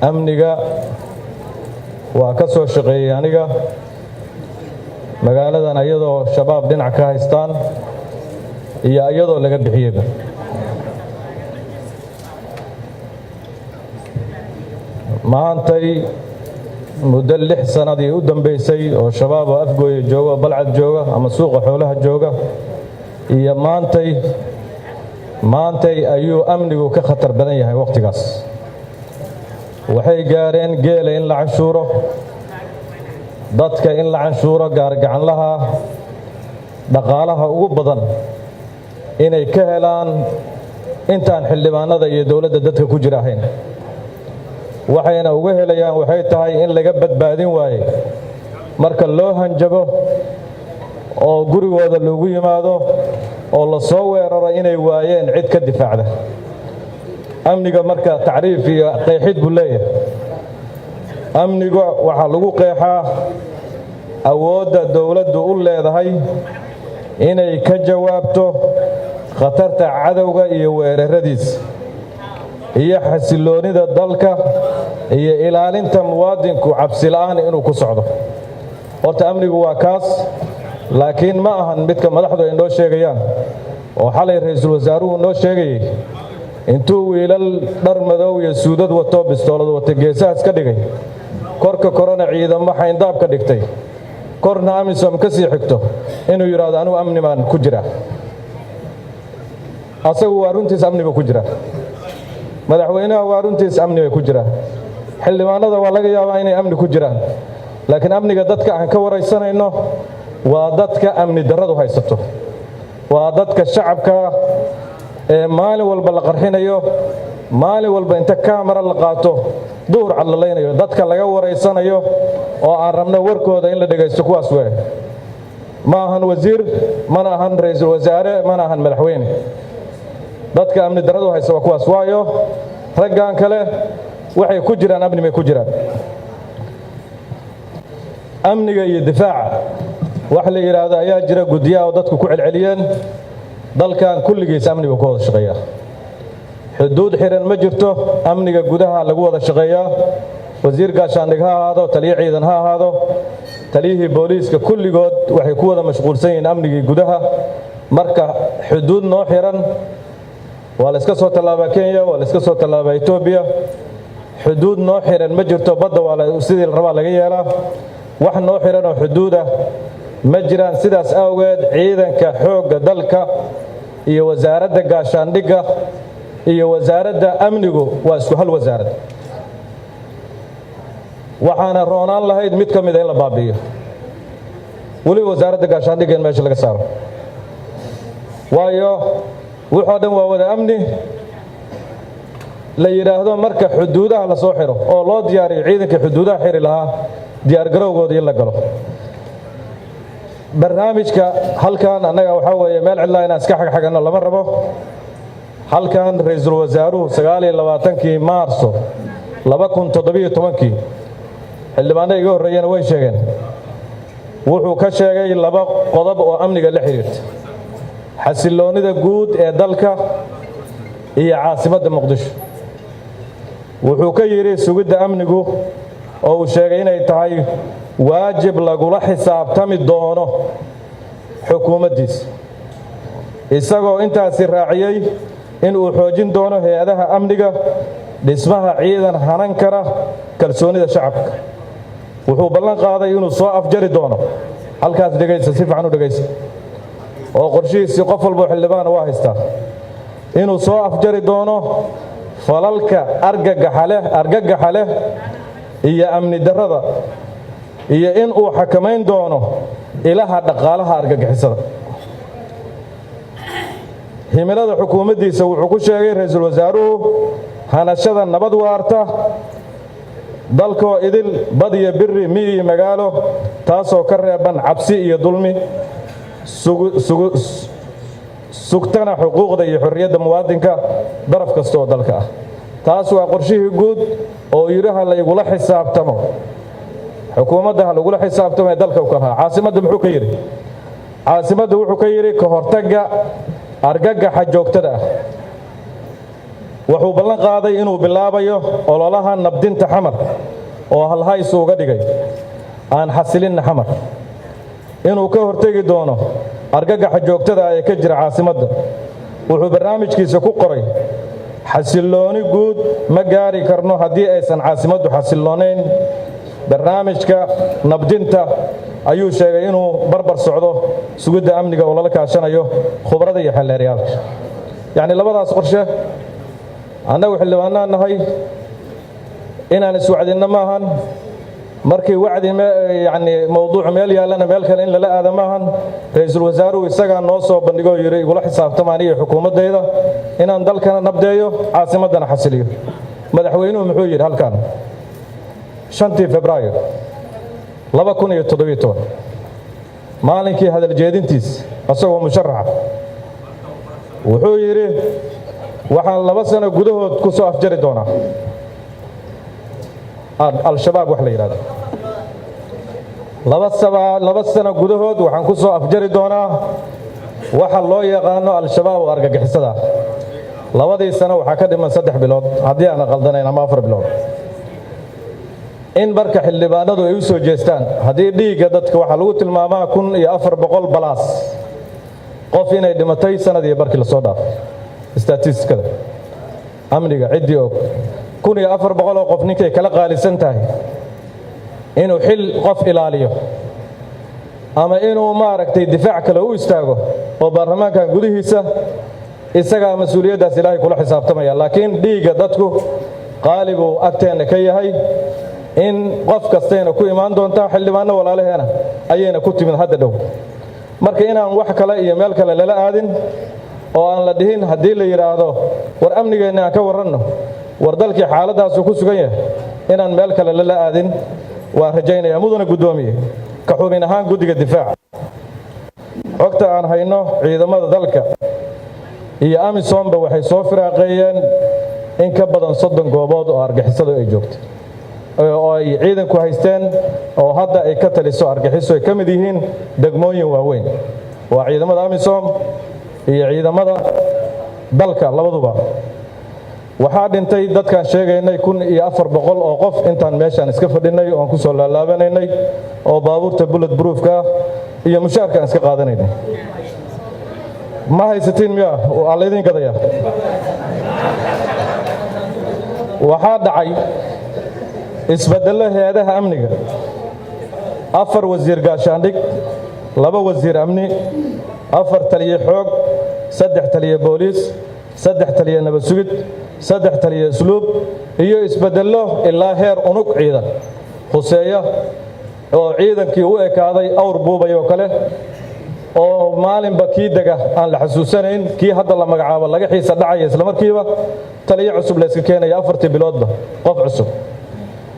amniga waa ka soo shaqeeyay aniga magaaladan ayadoo shabaab dhinac ka haystaan iyo ayadoo laga bixiyayba maantay muddo 6 sanadii u dambeysay oo shabaab oo afgooya jooga balcad jooga ama suuqa xoolaha jooga iyo maantay ayuu amnigu ka khatar badan yahay waqtigaas waxay gaareen geela in la canshuuro dadka in la canshuuro gaargacanlaha dhaqaalaha ugu badan inay ka helaan intaan xildhibaanada iyo dawladda dadka ku jira ahayn waxayna uga helayaan waxay tahay in laga badbaadin waaye marka loo hanjabo oo gurigooda loogu yimaado oo la soo weeraro inay waayeen cid ka difaacda amniga marka tacriif iyo qeexid buu leeyahay amniga waxaa lagu qeexaa awoodda dawladdu u leedahay inay ka jawaabto khatarta cadowga iyo weeraradiisa iyo xasiloonida dalka iyo ilaalinta muwaadinku cabsi la'aan inuu ku socdo horta amnigu waa kaas laakiin ma ahan midka madaxdu ay noo sheegayaan oo xalay ra'iisul wasaaruhu noo sheegayay intuu wiilal dhar madow iyo suudad wato bistoolad wata geesaha iska dhigay korka korona ciidamo xayndaab ka dhigtay korna amisom ka sii xigto inuu yiraahdo anigu amni baan ku jira asagu waa runtiis amni baa ku jira madaxweynaha waa runtiis amni bay ku jiraan xildhibaanada waa laga yaabaa inay amni ku jiraan laakiin amniga dadka aan ka waraysanayno waa dadka amni darradu haysato waa dadka shacabka ee maalin walba la qarxinayo maalin walba inta kaamara la qaato duhur cadlalaynayo dadka laga waraysanayo oo aan rabno warkooda in la dhagaysto kuwaas weey ma ahan wasiir mana ahan ra'iisul wasaare mana ahan madaxweyne dadka amni darradu haysta waa kuwaas waayo raggan kale waxay ku jiraan amni bay ku jiraan amniga iyo difaaca wax la yiraahdo ayaa jira guddiyaha oo dadku ku celceliyeen dalkan kulligiis amniga ku wada shaqeeya xuduud xiran ma jirto amniga gudaha lagu wada shaqeeyaa wasiir gaashaandhig ha ahaado taliye ciidan ha ahaado taliyihii booliiska kulligood waxay ku wada mashquulsan yihiin amnigii gudaha marka xuduud noo xiran waa la iska soo tallaabaa Kenya waa la iska soo tallaabaa Ethiopia xuduud noo xiran ma jirto badda waa sidii la rabaa laga yeelaa wax noo xiran oo xuduuda ma jiraan sidaas awgeed ciidanka xoogga dalka iyo wasaaradda gaashaandhigga iyo wasaaradda amnigu waa isku hal wasaarad waxaana roonaan lahayd mid ka mid ah in la baabi'iyo wali wasaaradda gaashaandhigga in meesha laga saaro waayo wuxuu dhan waa wada amni la yiraahdo marka xuduudaha la soo xiro oo loo diyaariyo ciidanka xuduudaha xiri lahaa diyaar garowgooda in la galo barnaamijka halkan anaga waxa weeye meel cidla inaan iska xagxagano lama rabo halkan ra'iisul wasaaruhu 29 Maarso 2017 xildhibaanada iga horeeyana way sheegeen wuxuu ka sheegay laba qodob oo amniga la xiriirta xasiloonida guud ee dalka iyo caasimadda Muqdisho wuxuu ka yiri sugidda amnigu oo uu sheegay inay tahay waajib lagula xisaabtami doono xukuumaddiisa isagoo intaasi raaciyay in uu xoojin doono hay'adaha amniga dhismaha ciidan hanan kara kalsoonida shacabka wuxuu ballan qaaday inuu soo afjari doono halkaas dhageysa si fiican u dhageysa oo qorshihiisa qof walba xildhibaan waa haystaa inuu soo afjari doono falalka argagaxa leh iyo amni darrada iyo in uu xakamayn doono ilaha dhaqaalaha argagixisada himilada xukuumaddiisa wuxuu ku sheegay ra'iisul wasaaruhu hanashada nabad waarta dalkoo idil bad iyo biri miyi iyo magaalo taasoo ka reeban cabsi iyo dulmi sugtana xuquuqda iyo xorriyadda muwaadinka daraf kasta oo dalka ah taas waa qorshihii guud oo yiraha la igula xisaabtamo xukuumadda lagula xisaabtamo dalka u kala caasimadda muxuu ka yiri caasimadda wuxuu ka yiri ka hortagga argagaxa joogtada ah wuxuu ballan qaaday inuu bilaabayo ololaha nabdinta xamar oo halhays uga dhigay aan xasilinna xamar, inuu ka hortegi doono argagaxa joogtada ah ee ka jira caasimadda. wuxuu barnaamijkiisa ku qoray xasillooni guud ma gaari karno haddii aysan caasimaddu xasilloonayn. barnaamijka nabdinta ayuu sheegay inuu barbar socdo sugidda amniga oo lala kaashanayo khubarada iyo xeelleeryaalka. yacni labadaas qorshe annagu xildhibaanaan nahay inaan iswacdinno maahan, markii wacdi yani mawduucu meel yaallana meel kale in lala aada maahan. ra-iisul wasaaruhu isagaa noo soo bandhigoo yidhi igula xisaabtamaan iyo xukuumaddayda inaan dalkana nabdeeyo caasimaddana xasiliyo. madaxweynuhu muxuu yidhi halkan 5 Febraayo 2017 maalinkii hadal jeedintiis asagoo musharaxa wuxuu yidhi waxaan 2 sano gudahood ku soo afjari doonaa al-shabaab wax la yidhahdo. 2 sano gudahood waxaan ku soo afjari doonaa waxa loo yaqaano al-shabaab oo argagixisada. 2 sano waxaa ka dhiman 3 bilood haddii aan qaldanayn ama 4 bilood. in marka xildhibaanadu ay u soo jeestaan haddii dhiigga dadka waxaa lagu tilmaamaa 1400 balaas qof inay dhimatay sanadii barkii la soo dhaafay. statistikada amniga ciddii og 1400 oo qof ninkay kala qaalisan tahay inuu xil qof ilaaliyo ama inuu maaragtay difaac kale u istaago oo baarlamaankan gudihiisa isagaa mas-uuliyaddaas ilaahay kula xisaabtamaya. laakiin dhiigga dadku qaali buu agteenna ka yahay. in qof kastayna ku imaan doontaa xildhibaanno walaalaheena ayayna ku timid hadda dhow. marka inaan wax kale iyo meel kale lala aadin oo aan la dhihin haddii la yidhaahdo war amnigeenna aan ka warranno war dalkii xaaladdaasuu ku sugan yahay inaan meel kale lala aadin waa rajaynaya. mudana guddoomiye ka xubin ahaan guddiga difaaca xogta aan hayno ciidamada dalka iyo amisoomba waxay soo firaaqeeyeen in ka badan 30 goobood oo argixisadu ay joogto oo ay ciidanku haysteen oo hadda ay ka taliso argaxiso ay ka mid yihiin degmooyin waaweyn. waa ciidamada amisom iyo ciidamada dalka labaduba. waxaa dhintay dadkaan sheegaynay 1400 oo qof intaan meeshaan iska fadhinay oo aan ku soo laalaabanaynay oo baabuurta bullet proofka iyo mushaarkaan iska qaadanaynay. ma haysatiin miya waa laydin gadaya. waxaa dhacay isbeddello hay-adaha amniga 4 wasiir gaashaandhig 2 wasiir amni 4 taliye xoog 3 taliye booliis 3 taliye nabad sugid 3 taliye isluub iyo isbeddello ilaa heer unug ciidan huseeya oo ciidankii u ekaaday awr buubay oo kale oo maalinba kii dega aan la xasuusanayn kii hadda la magacaabo laga xiisa dhacaya isla markiiba taliye cusub la iska keenaya 4 biloodba qof cusub.